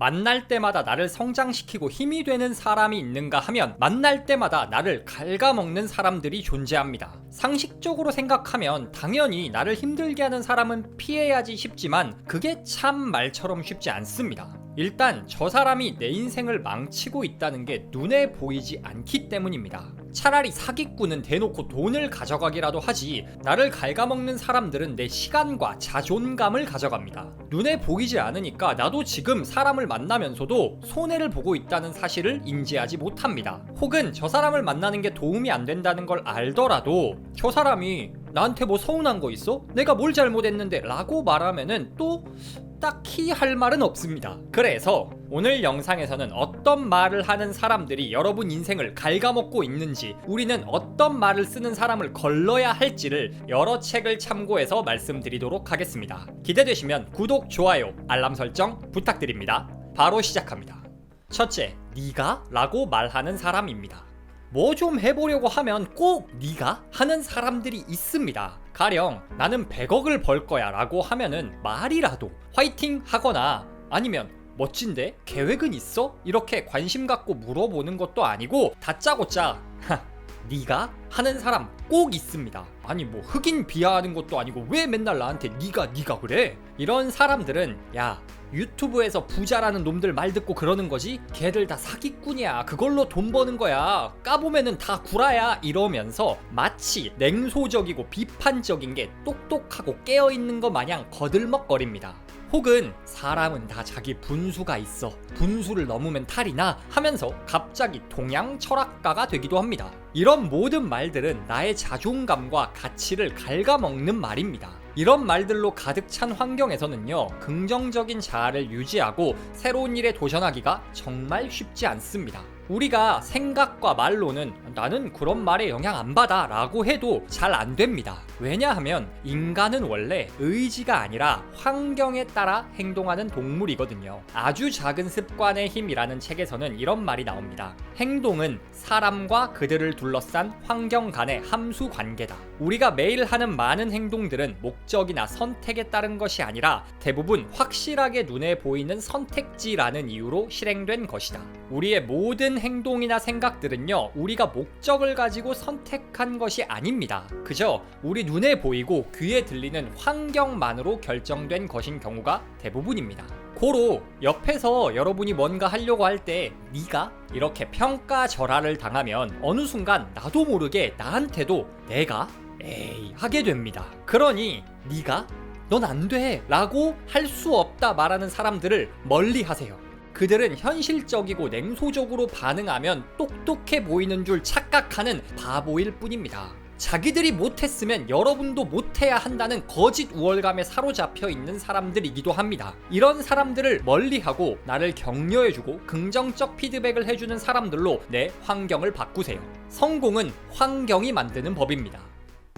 만날 때마다 나를 성장시키고 힘이 되는 사람이 있는가 하면 만날 때마다 나를 갉아먹는 사람들이 존재합니다. 상식적으로 생각하면 당연히 나를 힘들게 하는 사람은 피해야지 싶지만 그게 참 말처럼 쉽지 않습니다. 일단 저 사람이 내 인생을 망치고 있다는 게 눈에 보이지 않기 때문입니다. 차라리 사기꾼은 대놓고 돈을 가져가기라도 하지, 나를 갉아먹는 사람들은 내 시간과 자존감을 가져갑니다. 눈에 보이지 않으니까 나도 지금 사람을 만나면서도 손해를 보고 있다는 사실을 인지하지 못합니다. 혹은 저 사람을 만나는 게 도움이 안 된다는 걸 알더라도 저 사람이 나한테 뭐 서운한 거 있어? 내가 뭘 잘못했는데? 라고 말하면은 또 딱히 할 말은 없습니다. 그래서 오늘 영상에서는 어떤 말을 하는 사람들이 여러분 인생을 갉아먹고 있는지, 우리는 어떤 말을 쓰는 사람을 걸러야 할지를 여러 책을 참고해서 말씀드리도록 하겠습니다. 기대되시면 구독, 좋아요, 알람 설정 부탁드립니다. 바로 시작합니다. 첫째, 네가? 라고 말하는 사람입니다. 뭐 좀 해보려고 하면 꼭 네가? 하는 사람들이 있습니다. 가령 나는 100억을 벌 거야 라고 하면은 말이라도 화이팅 하거나 아니면 멋진데? 계획은 있어? 이렇게 관심 갖고 물어보는 것도 아니고 다짜고짜 네가? 하는 사람 꼭 있습니다. 아니 뭐 흑인 비하하는 것도 아니고 왜 맨날 나한테 네가 그래? 이런 사람들은 야, 유튜브에서 부자라는 놈들 말 듣고 그러는 거지? 걔들 다 사기꾼이야. 그걸로 돈 버는 거야. 까보면은 다 구라야. 이러면서 마치 냉소적이고 비판적인 게 똑똑하고 깨어있는 것 마냥 거들먹거립니다. 혹은 사람은 다 자기 분수가 있어. 분수를 넘으면 탈이 나 하면서 갑자기 동양 철학가가 되기도 합니다. 이런 모든 말들은 나의 자존감과 가치를 갉아먹는 말입니다. 이런 말들로 가득 찬 환경에서는요, 긍정적인 자아를 유지하고 새로운 일에 도전하기가 정말 쉽지 않습니다. 우리가 생각과 말로는 나는 그런 말에 영향 안 받아 라고 해도 잘 안 됩니다. 왜냐하면 인간은 원래 의지가 아니라 환경에 따라 행동하는 동물이거든요. 아주 작은 습관의 힘이라는 책에서는 이런 말이 나옵니다. 행동은 사람과 그들을 둘러싼 환경 간의 함수 관계다. 우리가 매일 하는 많은 행동들은 목적이나 선택에 따른 것이 아니라 대부분 확실하게 눈에 보이는 선택지라는 이유로 실행된 것이다. 우리의 모든 행동이나 생각들은요, 우리가 목적을 가지고 선택한 것이 아닙니다. 그저 우리 눈에 보이고 귀에 들리는 환경만으로 결정된 것인 경우가 대부분입니다. 고로 옆에서 여러분이 뭔가 하려고 할 때 네가? 이렇게 평가절하를 당하면 어느 순간 나도 모르게 나한테도 내가? 에이 하게 됩니다. 그러니 네가? 넌 안 돼 라고 할 수 없다 말하는 사람들을 멀리 하세요. 그들은 현실적이고 냉소적으로 반응하면 똑똑해 보이는 줄 착각하는 바보일 뿐입니다. 자기들이 못했으면 여러분도 못해야 한다는 거짓 우월감에 사로잡혀 있는 사람들이기도 합니다. 이런 사람들을 멀리하고 나를 격려해주고 긍정적 피드백을 해주는 사람들로 내 환경을 바꾸세요. 성공은 환경이 만드는 법입니다.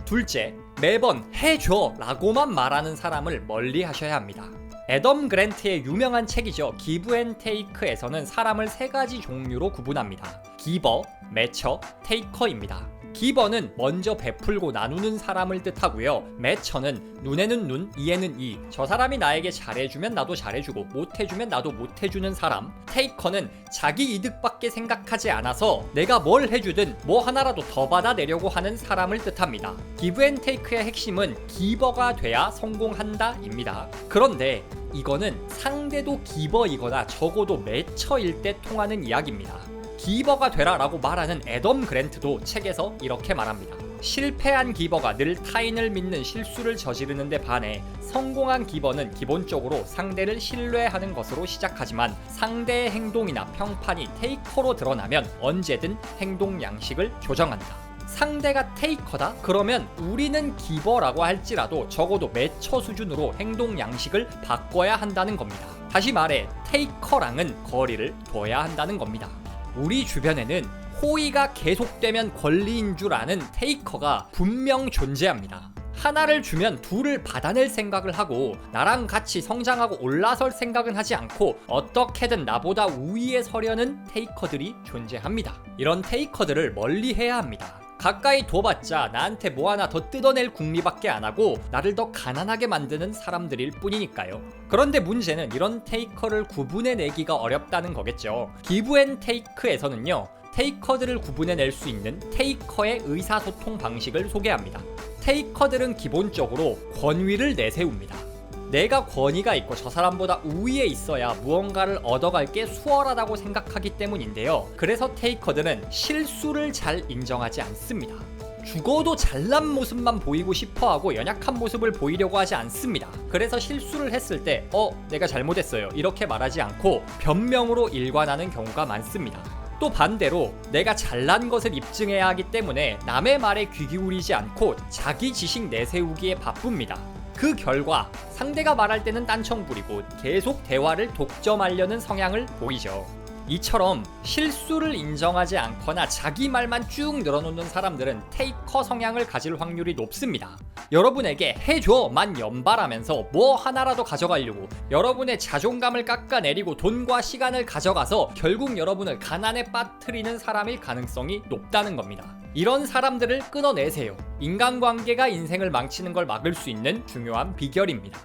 둘째, 매번 해줘 라고만 말하는 사람을 멀리 하셔야 합니다. 애덤 그랜트의 유명한 책이죠. 기브 앤 테이크에서는 사람을 3가지 종류로 구분합니다. 기버, 매처, 테이커입니다. 기버는 먼저 베풀고 나누는 사람을 뜻하고요. 매처는 눈에는 눈, 이에는 이. 저 사람이 나에게 잘해주면 나도 잘해주고 못해주면 나도 못해주는 사람. 테이커는 자기 이득밖에 생각하지 않아서 내가 뭘 해주든 뭐 하나라도 더 받아내려고 하는 사람을 뜻합니다. 기브 앤 테이크의 핵심은 기버가 돼야 성공한다 입니다. 그런데 이거는 상대도 기버이거나 적어도 매처일 때 통하는 이야기입니다. 기버가 되라 라고 말하는 애덤 그랜트도 책에서 이렇게 말합니다. 실패한 기버가 늘 타인을 믿는 실수를 저지르는 데 반해 성공한 기버는 기본적으로 상대를 신뢰하는 것으로 시작하지만 상대의 행동이나 평판이 테이커로 드러나면 언제든 행동 양식을 조정한다. 상대가 테이커다? 그러면 우리는 기버라고 할지라도 적어도 매처 수준으로 행동 양식을 바꿔야 한다는 겁니다. 다시 말해 테이커랑은 거리를 둬야 한다는 겁니다. 우리 주변에는 호의가 계속되면 권리인 줄 아는 테이커가 분명 존재합니다. 하나를 주면 둘을 받아낼 생각을 하고 나랑 같이 성장하고 올라설 생각은 하지 않고 어떻게든 나보다 우위에 서려는 테이커들이 존재합니다. 이런 테이커들을 멀리해야 합니다. 가까이 둬봤자 나한테 뭐 하나 더 뜯어낼 궁리밖에 안 하고 나를 더 가난하게 만드는 사람들일 뿐이니까요. 그런데 문제는 이런 테이커를 구분해내기가 어렵다는 거겠죠. 기브앤테이크에서는요, 테이커들을 구분해낼 수 있는 테이커의 의사소통 방식을 소개합니다. 테이커들은 기본적으로 권위를 내세웁니다. 내가 권위가 있고 저 사람보다 우위에 있어야 무언가를 얻어갈 게 수월하다고 생각하기 때문인데요. 그래서 테이커들은 실수를 잘 인정하지 않습니다. 죽어도 잘난 모습만 보이고 싶어하고 연약한 모습을 보이려고 하지 않습니다. 그래서 실수를 했을 때 내가 잘못했어요 이렇게 말하지 않고 변명으로 일관하는 경우가 많습니다. 또 반대로 내가 잘난 것을 입증해야 하기 때문에 남의 말에 귀 기울이지 않고 자기 지식 내세우기에 바쁩니다. 그 결과 상대가 말할 때는 딴청 부리고 계속 대화를 독점하려는 성향을 보이죠. 이처럼 실수를 인정하지 않거나 자기 말만 쭉 늘어놓는 사람들은 테이커 성향을 가질 확률이 높습니다. 여러분에게 해줘만 연발하면서 뭐 하나라도 가져가려고 여러분의 자존감을 깎아내리고 돈과 시간을 가져가서 결국 여러분을 가난에 빠뜨리는 사람일 가능성이 높다는 겁니다. 이런 사람들을 끊어내세요. 인간관계가 인생을 망치는 걸 막을 수 있는 중요한 비결입니다.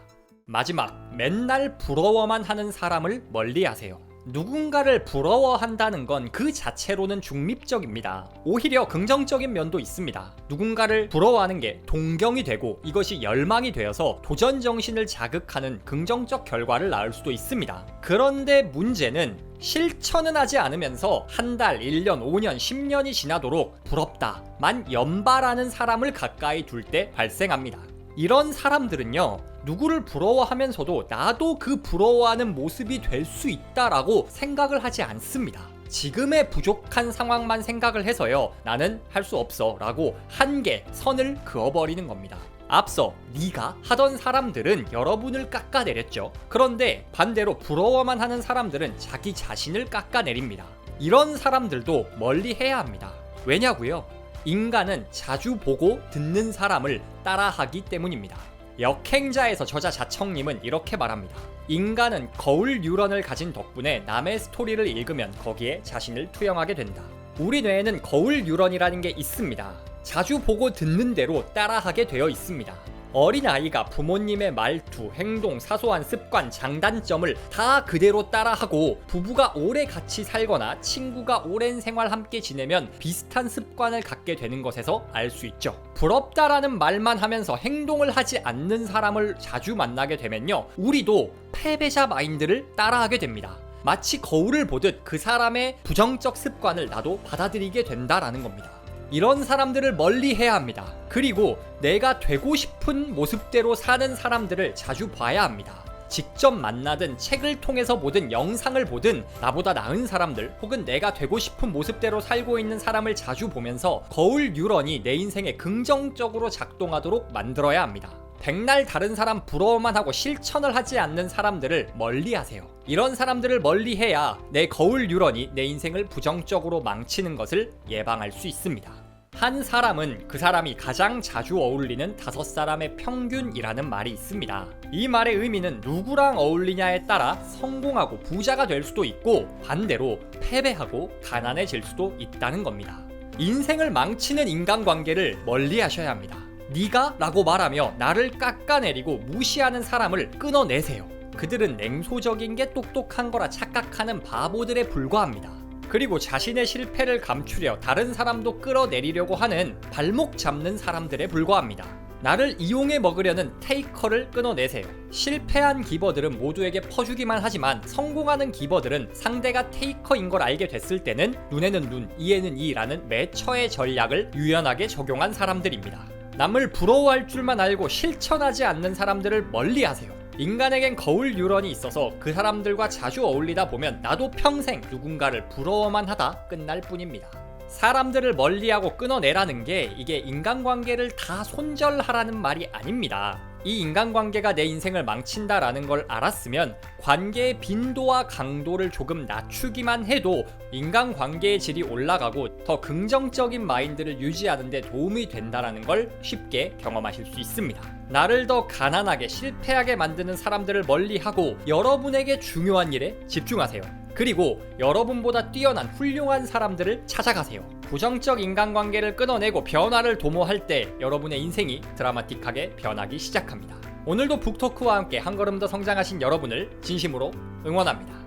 마지막, 맨날 부러워만 하는 사람을 멀리하세요. 누군가를 부러워한다는 건 그 자체로는 중립적입니다. 오히려 긍정적인 면도 있습니다. 누군가를 부러워하는 게 동경이 되고 이것이 열망이 되어서 도전 정신을 자극하는 긍정적 결과를 낳을 수도 있습니다. 그런데 문제는 실천은 하지 않으면서 한 달, 1년, 5년, 10년이 지나도록 부럽다만 연발하는 사람을 가까이 둘 때 발생합니다. 이런 사람들은요, 누구를 부러워하면서도 나도 그 부러워하는 모습이 될 수 있다라고 생각을 하지 않습니다. 지금의 부족한 상황만 생각을 해서요, 나는 할 수 없어 라고 한계, 선을 그어버리는 겁니다. 앞서 네가 하던 사람들은 여러분을 깎아내렸죠. 그런데 반대로 부러워만 하는 사람들은 자기 자신을 깎아내립니다. 이런 사람들도 멀리해야 합니다. 왜냐고요? 인간은 자주 보고 듣는 사람을 따라하기 때문입니다. 역행자에서 저자 자청님은 이렇게 말합니다. 인간은 거울 뉴런을 가진 덕분에 남의 스토리를 읽으면 거기에 자신을 투영하게 된다. 우리 뇌에는 거울 뉴런이라는 게 있습니다. 자주 보고 듣는 대로 따라하게 되어 있습니다. 어린아이가 부모님의 말투, 행동, 사소한 습관, 장단점을 다 그대로 따라하고 부부가 오래 같이 살거나 친구가 오랜 생활 함께 지내면 비슷한 습관을 갖게 되는 것에서 알 수 있죠. 부럽다라는 말만 하면서 행동을 하지 않는 사람을 자주 만나게 되면요, 우리도 패배자 마인드를 따라하게 됩니다. 마치 거울을 보듯 그 사람의 부정적 습관을 나도 받아들이게 된다라는 겁니다. 이런 사람들을 멀리해야 합니다. 그리고 내가 되고 싶은 모습대로 사는 사람들을 자주 봐야 합니다. 직접 만나든 책을 통해서 보든 영상을 보든 나보다 나은 사람들 혹은 내가 되고 싶은 모습대로 살고 있는 사람을 자주 보면서 거울 뉴런이 내 인생에 긍정적으로 작동하도록 만들어야 합니다. 백날 다른 사람 부러워만 하고 실천을 하지 않는 사람들을 멀리하세요. 이런 사람들을 멀리해야 내 거울 뉴런이 내 인생을 부정적으로 망치는 것을 예방할 수 있습니다. 한 사람은 그 사람이 가장 자주 어울리는 5사람의 평균이라는 말이 있습니다. 이 말의 의미는 누구랑 어울리냐에 따라 성공하고 부자가 될 수도 있고 반대로 패배하고 가난해질 수도 있다는 겁니다. 인생을 망치는 인간관계를 멀리하셔야 합니다. 네가 라고 말하며 나를 깎아내리고 무시하는 사람을 끊어내세요. 그들은 냉소적인 게 똑똑한 거라 착각하는 바보들에 불과합니다. 그리고 자신의 실패를 감추려 다른 사람도 끌어내리려고 하는 발목 잡는 사람들에 불과합니다. 나를 이용해 먹으려는 테이커를 끊어내세요. 실패한 기버들은 모두에게 퍼주기만 하지만 성공하는 기버들은 상대가 테이커인 걸 알게 됐을 때는 눈에는 눈, 이에는 이라는 매처의 전략을 유연하게 적용한 사람들입니다. 남을 부러워할 줄만 알고 실천하지 않는 사람들을 멀리하세요. 인간에겐 거울 뉴런이 있어서 그 사람들과 자주 어울리다 보면 나도 평생 누군가를 부러워만 하다 끝날 뿐입니다. 사람들을 멀리하고 끊어내라는 게 이게 인간관계를 다 손절하라는 말이 아닙니다. 이 인간관계가 내 인생을 망친다라는 걸 알았으면 관계의 빈도와 강도를 조금 낮추기만 해도 인간관계의 질이 올라가고 더 긍정적인 마인드를 유지하는 데 도움이 된다라는 걸 쉽게 경험하실 수 있습니다. 나를 더 가난하게 실패하게 만드는 사람들을 멀리하고 여러분에게 중요한 일에 집중하세요. 그리고 여러분보다 뛰어난 훌륭한 사람들을 찾아가세요. 부정적 인간관계를 끊어내고 변화를 도모할 때 여러분의 인생이 드라마틱하게 변하기 시작합니다. 오늘도 북토크와 함께 한 걸음 더 성장하신 여러분을 진심으로 응원합니다.